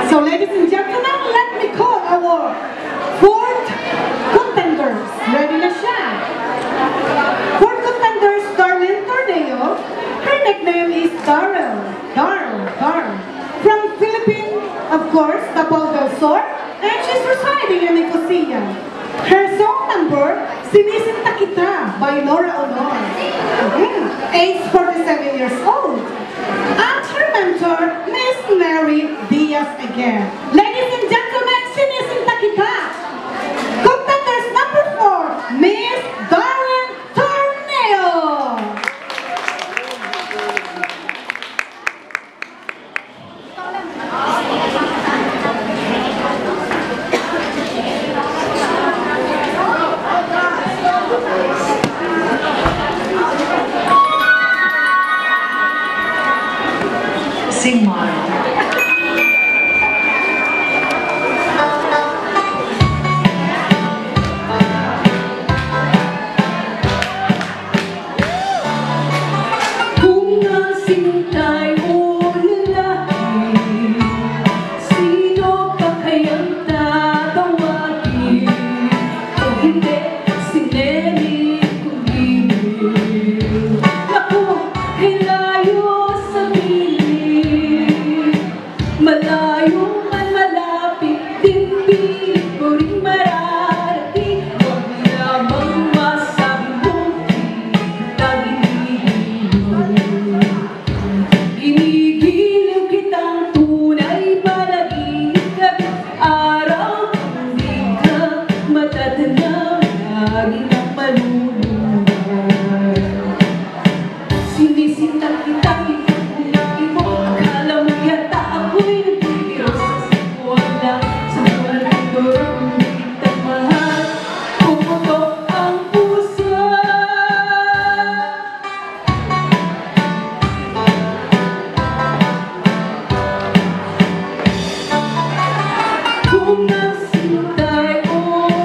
So ladies and gentlemen, let me call our fourth contenders. Ready na siya? Fourth contenders, Darlene Torneo. Her nickname is Darl. From Philippines, of course, Tapal del Sur, and she's residing in Nicosia. Her song number, Sinisinta Kita by Nora Honor. Age 47 years old. And her mentor, Miss Mary Diaz again. Ladies and gentlemen, Sinisinta Kita. Contenders number 4, Miss Darlene Torneo. Sing Mara. Kung nasintay o lalaki, sino pa kayang tatawagin? Kung hindi, si Nelly Cumbilir. Naku, hilayo sa piling, malayo man malapit din, piling ko rin mararating. Huwag lamang masabi mong ginigiliw kitang tunay, palaging gabi araw. Kung di ka matatanaw, lagi kang malulunod. Sinisinta kita, pinag-ulaki mo. Akala mo yata ako'y nagbibiro sa sinuan lang. Sa walang duro, kung di kita mahal, pumutok ang puso. Kung nasintay o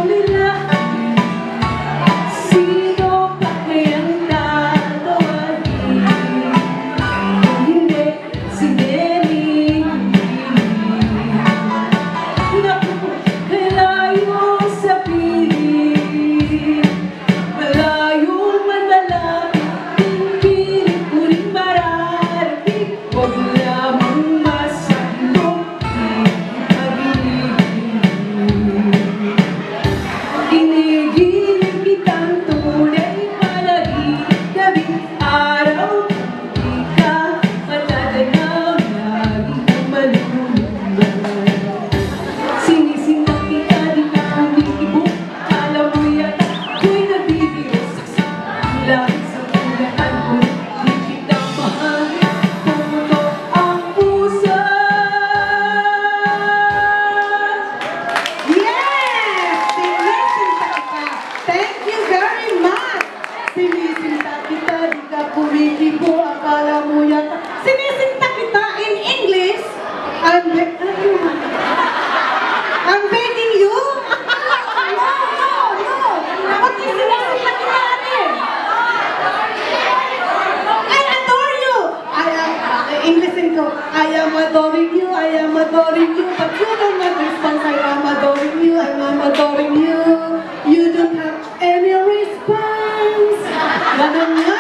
lalaki, sino pa kayang tatawagin? Kung hindi, si Nelly Cumbilir. Naku, kalayo sa piling, malayo man malapit din, piling ko rin mararating. Huwag lamang masaklong, ginigiliw kitang tunay, palaging gabing araw. Kung di ka matatanaw, lagi kang malulunod. Sinisinta kita, di ka kumikibok. Akala mo yata ako'y nagbibiro. Saksak lang sa ulaan, kung di kita mahal, pumutok ang puso. Yes! Sinisinta kita. Thank you very much. Sinisinta kita, di ka kumikibo, akala mo yata. Sinisinta kita in English. I'm begging you. No. What is sinisinta kita rin? I adore you. English ko. I am adoring you, but you don't have response. I am adoring you, adoring you. You don't have any response. Ganun yun.